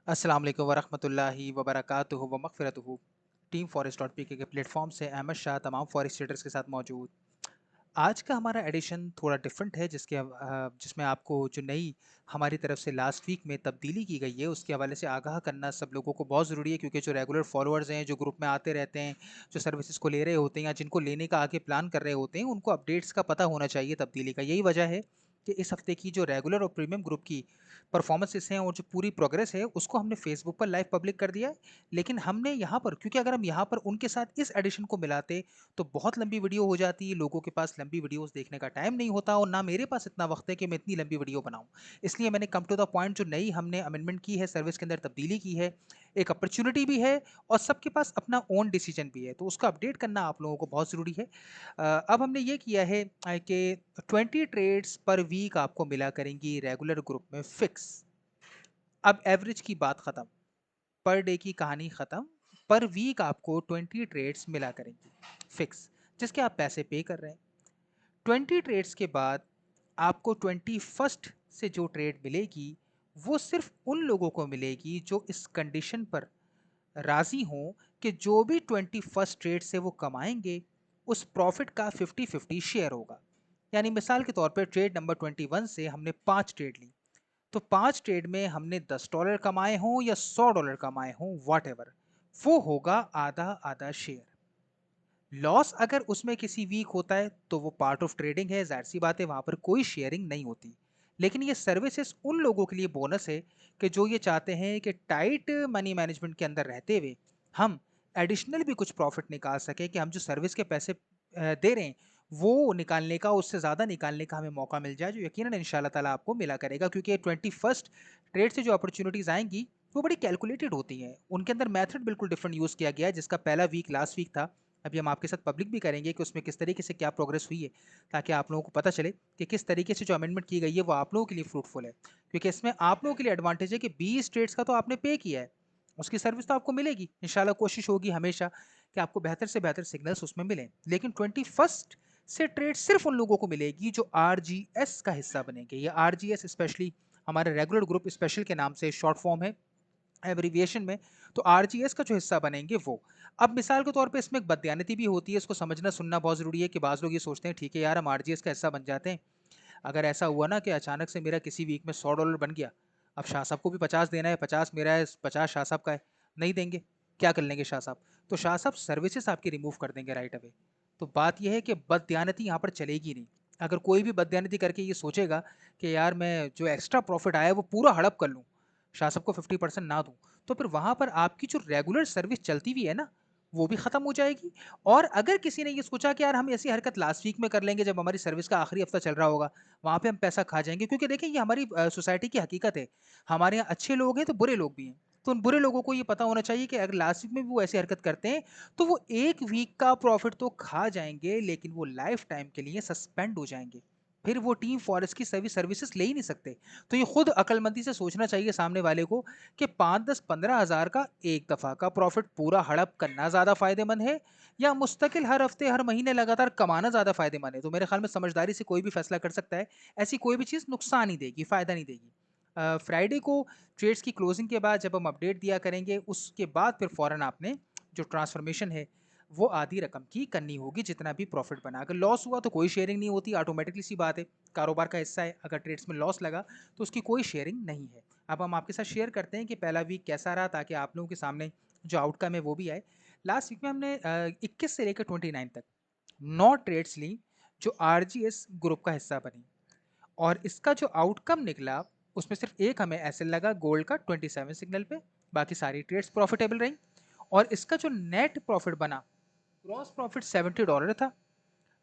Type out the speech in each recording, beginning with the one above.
अस्सलाम वालेकुम वरहमतुल्लाहि वबरकातुहू व मग़फ़िरतुहू। टीम फॉरेस्ट डॉट पी के प्लेटफॉर्म से अहमद शाह तमाम फॉरेस्ट ट्रेडर्स के साथ मौजूद। आज का हमारा एडिशन थोड़ा डिफरेंट है जिसमें आपको जो नई हमारी तरफ से लास्ट वीक में तब्दीली की गई है उसके हवाले से आगाह करना सब लोगों को बहुत ज़रूरी है, क्योंकि जो रेगुलर फॉलोअर्स हैं, जो ग्रुप में आते रहते हैं, जो सर्विसेज को ले रहे होते हैं या जिनको लेने का आगे प्लान कर रहे होते हैं, उनको अपडेट्स का पता होना चाहिए तब्दीली का। यही वजह है कि इस हफ्ते की जो रेगुलर और प्रीमियम ग्रुप की परफॉर्मेंसेस हैं और जो पूरी प्रोग्रेस है उसको हमने फेसबुक पर लाइव पब्लिक कर दिया है। लेकिन हमने यहाँ पर, क्योंकि अगर हम यहाँ पर उनके साथ इस एडिशन को मिलाते तो बहुत लंबी वीडियो हो जाती है, लोगों के पास लंबी वीडियोस देखने का टाइम नहीं होता और ना मेरे पास इतना वक्त है कि मैं इतनी लंबी वीडियो बनाऊं। इसलिए मैंने कम टू द पॉइंट, जो नई हमने अमेंडमेंट की है, सर्विस के अंदर तब्दीली की है, एक अपॉर्चुनिटी भी है और सबके पास अपना ओन डिसीजन भी है, तो उसका अपडेट करना आप लोगों को बहुत ज़रूरी है। अब हमने ये किया है कि 20 ट्रेड्स पर वीक आपको मिला करेंगी रेगुलर ग्रुप में फिक्स। अब एवरेज की बात ख़त्म, पर डे की कहानी ख़त्म। पर वीक आपको 20 ट्रेड्स मिला करेंगी फिक्स, जिसके आप पैसे पे कर रहे हैं। 20 ट्रेड्स के बाद आपको 21st से जो ट्रेड मिलेगी वो सिर्फ उन लोगों को मिलेगी जो इस कंडीशन पर राजी हों कि जो भी 21st ट्रेड से वो कमाएंगे उस प्रॉफिट का 50-50 शेयर होगा। यानी मिसाल के तौर पर ट्रेड नंबर 21 से हमने 5 ट्रेड ली, तो 5 ट्रेड में हमने $10 कमाए हों या $100 कमाए हों, वॉट एवर, वो होगा आधा आधा शेयर। लॉस अगर उसमें किसी वीक होता है तो वो पार्ट ऑफ ट्रेडिंग है, जाहिर सी बात है, वहां पर कोई शेयरिंग नहीं होती। लेकिन ये सर्विसेज उन लोगों के लिए बोनस है कि जो ये चाहते हैं कि टाइट मनी मैनेजमेंट के अंदर रहते हुए हम एडिशनल भी कुछ प्रॉफिट निकाल सके, कि हम जो सर्विस के पैसे दे रहे हैं वो निकालने का, उससे ज़्यादा निकालने का हमें मौका मिल जाए, जो यकीनन इंशाल्लाह ताला आपको मिला करेगा। क्योंकि 21st ट्रेड से जो अपॉर्चुनिटीज़ आएंगी वो बड़ी कैलकुलेटेड होती हैं, उनके अंदर मेथड बिल्कुल डिफरेंट यूज़ किया गया है। जिसका पहला वीक लास्ट वीक था, अभी हम आपके साथ पब्लिक भी करेंगे कि उसमें किस तरीके से क्या प्रोग्रेस हुई है, ताकि आप लोगों को पता चले कि किस तरीके से जो अमेंडमेंट की गई है वो आप लोगों के लिए फ्रूटफुल है। क्योंकि इसमें आप लोगों के लिए एडवांटेज है कि 20 स्टेट्स का तो आपने पे किया है, उसकी सर्विस तो आपको मिलेगी इंशाल्लाह। कोशिश होगी हमेशा कि आपको बेहतर से बेहतर सिग्नल्स उसमें मिलें। लेकिन 21st से ट्रेड सिर्फ उन लोगों को मिलेगी जो RGS का हिस्सा बनेंगे। ये RGS स्पेशली हमारे रेगुलर ग्रुप स्पेशल के नाम से शॉर्ट फॉर्म है एब्रीविएशन में। तो आरजीएस का जो हिस्सा बनेंगे वो, अब मिसाल के तौर पे इसमें एक बदयानती भी होती है, इसको समझना सुनना बहुत ज़रूरी है। कि बाज़ लोग ये सोचते हैं ठीक है यार, हम आरजीएस का हिस्सा बन जाते हैं, अगर ऐसा हुआ ना कि अचानक से मेरा किसी वीक में $100 बन गया, अब शाह साहब को भी 50 देना है, 50 मेरा है, 50 शाह साहब का है, नहीं देंगे, क्या कर लेंगे शाह साहब? तो शाह साहब सर्विसेज आपकी रिमूव कर देंगे राइट अवे। तो बात यह है कि बदयानती यहाँ पर चलेगी नहीं। अगर कोई भी बदयानती करके ये सोचेगा कि यार मैं जो एक्स्ट्रा प्रॉफिट आया है वो पूरा हड़प कर लूँ, शाह साहब को 50% ना दूँ, तो फिर वहाँ पर आपकी जो रेगुलर सर्विस चलती हुई है ना, वो भी ख़त्म हो जाएगी। और अगर किसी ने ये सोचा कि यार हम ऐसी हरकत लास्ट वीक में कर लेंगे जब हमारी सर्विस का आखिरी हफ्ता चल रहा होगा, वहाँ पे हम पैसा खा जाएँगे, क्योंकि देखिए ये हमारी सोसाइटी की हकीकत है। हमारे यहाँ अच्छे लोग हैं तो बुरे लोग भी हैं। तो उन बुरे लोगों को ये पता होना चाहिए कि अगर लास्ट वीक में भी वो ऐसी हरकत करते हैं, तो वो 1 वीक का प्रॉफ़िट तो खा जाएँगे, लेकिन वो लाइफ़ टाइम के लिए सस्पेंड हो जाएँगे। फिर वो टीम फॉरेस्ट की सभी सर्विसेज़ ले ही नहीं सकते। तो ये खुद अक्लमंदी से सोचना चाहिए सामने वाले को कि 5, 10, 15 हज़ार का एक दफ़ा का प्रॉफ़िट पूरा हड़प करना ज़्यादा फ़ायदेमंद है या मुस्तकिल हर हफ्ते हर महीने लगातार कमाना ज़्यादा फ़ायदेमंद है। तो मेरे ख्याल में समझदारी से कोई भी फैसला कर सकता है। ऐसी कोई भी चीज़ नुकसान ही देगी, फ़ायदा नहीं देगी। फ्राइडे को ट्रेड्स की क्लोजिंग के बाद जब हम अपडेट दिया करेंगे, उसके बाद फिर फ़ौरन आपने जो ट्रांसफॉर्मेशन है वो आधी रकम की करनी होगी, जितना भी प्रॉफिट बना। अगर लॉस हुआ तो कोई शेयरिंग नहीं होती, ऑटोमेटिकली सी बात है, कारोबार का हिस्सा है। अगर ट्रेड्स में लॉस लगा तो उसकी कोई शेयरिंग नहीं है। अब हम आपके साथ शेयर करते हैं कि पहला वीक कैसा रहा, ताकि आप लोगों के सामने जो आउटकम है वो भी आए। लास्ट वीक में हमने 21 से लेकर 29 तक 9 ट्रेड्स ली जो आरजीएस ग्रुप का हिस्सा बनी, और इसका जो आउटकम निकला उसमें सिर्फ एक हमें ऐसे लगा गोल्ड का 27 सिग्नल पे, बाकी सारी ट्रेड्स प्रॉफिटेबल रही। और इसका जो नेट प्रॉफिट बना, ग्रॉस प्रॉफिट $70 था,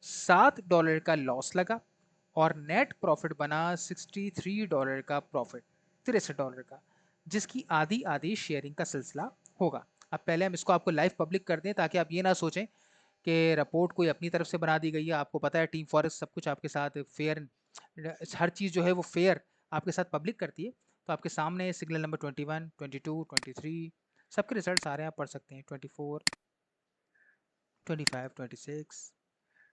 $7 का लॉस लगा, और नेट प्रॉफिट बना $63 का प्रॉफिट, $63 का, जिसकी आधी आधी शेयरिंग का सिलसिला होगा। अब पहले हम इसको आपको लाइव पब्लिक कर दें, ताकि आप ये ना सोचें कि रिपोर्ट कोई अपनी तरफ से बना दी गई है। आपको पता है टीम फॉरेस्ट सब कुछ आपके साथ फेयर, हर चीज़ जो है वो फेयर आपके साथ पब्लिक करती है। तो आपके सामने सिग्नल नंबर 21, 22, 23 सबके रिजल्ट्स आ रहे हैं, आप पढ़ सकते हैं। 24, 25, 26,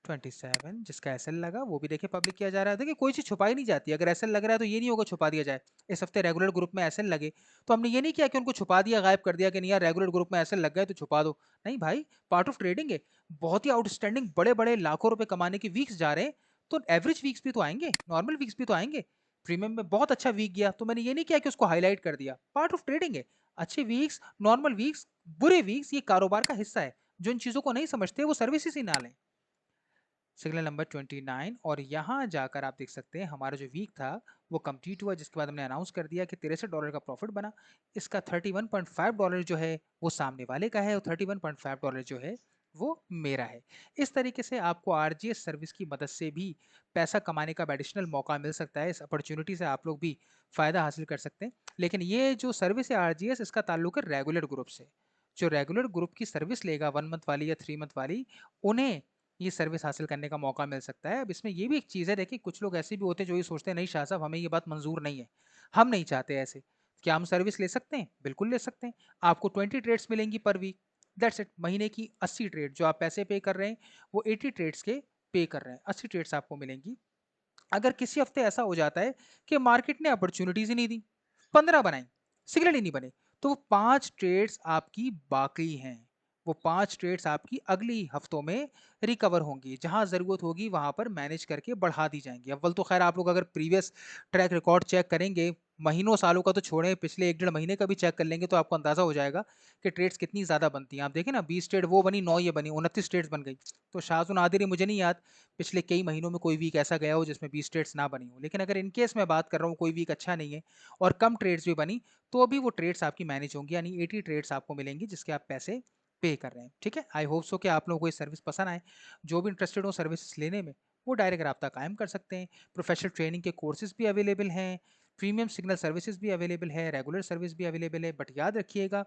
27 जिसका एसएल लगा वो भी देखिए पब्लिक किया जा रहा है। देखिए कोई चीज़ छुपाई नहीं जाती, अगर एसएल लग रहा है तो ये नहीं होगा छुपा दिया जाए। इस हफ्ते रेगुलर ग्रुप में एसएल लगे तो हमने ये नहीं किया कि उनको छुपा दिया, गायब कर दिया कि नहीं यार रेगुलर ग्रुप में एसएल लग गए तो छुपा दो। नहीं भाई, पार्ट ऑफ ट्रेडिंग है। बहुत ही आउटस्टैंडिंग बड़े बड़े लाखों रुपए कमाने के वीक्स जा रहे हैं, तो एवरेज वीक्स भी तो आएंगे, नॉर्मल वीक्स भी तो आएंगे। प्रीमियम में बहुत अच्छा वीक गया तो मैंने ये नहीं किया कि उसको हाईलाइट कर दिया, पार्ट ऑफ ट्रेडिंग है। अच्छे वीक्स, नॉर्मल वीक्स, बुरे वीक्स ये कारोबार का हिस्सा है। जो इन चीजों को नहीं समझते वो सर्विसेज ही ना लें। सिग्नल नंबर 29 और यहाँ जाकर आप देख सकते हैं हमारा जो वीक था वो कंप्लीट हुआ, जिसके बाद हमने अनाउंस कर दिया कि $63 का प्रॉफिट बना। इसका $31.5 जो है वो सामने वाले का है और $31.5 जो है वो मेरा है। इस तरीके से आपको आरजीएस सर्विस की मदद से भी पैसा कमाने का एडिशनल मौका मिल सकता है। इस अपॉर्चुनिटी से आप लोग भी फायदा हासिल कर सकते हैं। लेकिन ये जो सर्विस है आरजीएस, इसका ताल्लुक है रेगुलर ग्रुप से। जो रेगुलर ग्रुप की सर्विस लेगा 1 मंथ वाली या 3 मंथ वाली, उन्हें ये सर्विस हासिल करने का मौका मिल सकता है। अब इसमें ये भी एक चीज़ है, देखिए कुछ लोग ऐसे भी होते हैं जो ये सोचते हैं नहीं शाह साहब हमें ये बात मंजूर नहीं है, हम नहीं चाहते ऐसे। क्या हम सर्विस ले सकते हैं? बिल्कुल ले सकते हैं। आपको 20 ट्रेड्स मिलेंगी पर वीक, दैट्स इट। महीने की 80 ट्रेड जो आप पैसे पे कर रहे हैं वो 80 ट्रेड्स के पे कर रहे हैं, 80 ट्रेड्स आपको मिलेंगी। अगर किसी हफ्ते ऐसा हो जाता है कि मार्केट ने अपॉर्चुनिटीज ही नहीं दी, 15 बनाई, सिग्नल ही नहीं बने, तो वो 5 ट्रेड्स आपकी बाकी हैं। वो 5 ट्रेड्स आपकी अगली हफ्तों में रिकवर होंगी, जहां जरूरत होगी वहां पर मैनेज करके बढ़ा दी जाएंगी। अव्वल तो खैर आप लोग अगर प्रीवियस ट्रैक रिकॉर्ड चेक करेंगे, महीनों सालों का तो छोड़ें, पिछले 1 1.5 महीने का भी चेक कर लेंगे तो आपको अंदाजा हो जाएगा कि ट्रेड्स कितनी ज्यादा बनती हैं। आप देखें ना, 20 ट्रेड वो बनी, 9 ये बनी, 29 ट्रेड्स बन गई। तो शाहजू नादिर मुझे नहीं याद पिछले कई महीनों में कोई वीक ऐसा गया हो जिसमें 20 ट्रेड्स ना बनी हो। लेकिन अगर इनकेस मैं बात कर रहा हूँ कोई वीक अच्छा नहीं है और कम ट्रेड्स भी बनी, तो अभी वो ट्रेड्स आपकी मैनेज होंगी, यानी 80 ट्रेड्स आपको मिलेंगी जिसके आप पैसे पे कर रहे हैं। ठीक है, आई होप सो कि आप लोगों को ये सर्विस पसंद आए। जो भी इंटरेस्टेड हो सर्विस लेने में वो डायरेक्ट रब्ता कायम कर सकते हैं। प्रोफेशनल ट्रेनिंग के कोर्सेज भी अवेलेबल हैं, प्रीमियम सिग्नल सर्विसेज भी अवेलेबल है, रेगुलर सर्विस भी अवेलेबल है। बट याद रखिएगा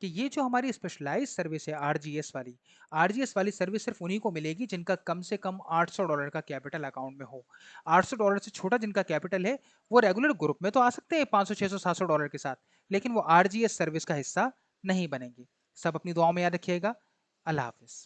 कि ये जो हमारी स्पेशलाइज सर्विस है आरजीएस वाली, आरजीएस वाली सर्विस सिर्फ उन्हीं को मिलेगी जिनका कम से कम $800 का कैपिटल अकाउंट में हो। $800 से छोटा जिनका कैपिटल है वो रेगुलर ग्रुप में तो आ सकते हैं 500 600 $700 के साथ, लेकिन वो आरजीएस सर्विस का हिस्सा नहीं बनेंगे। सब अपनी दुआओं में याद रखिएगा। अल्लाह हाफिज।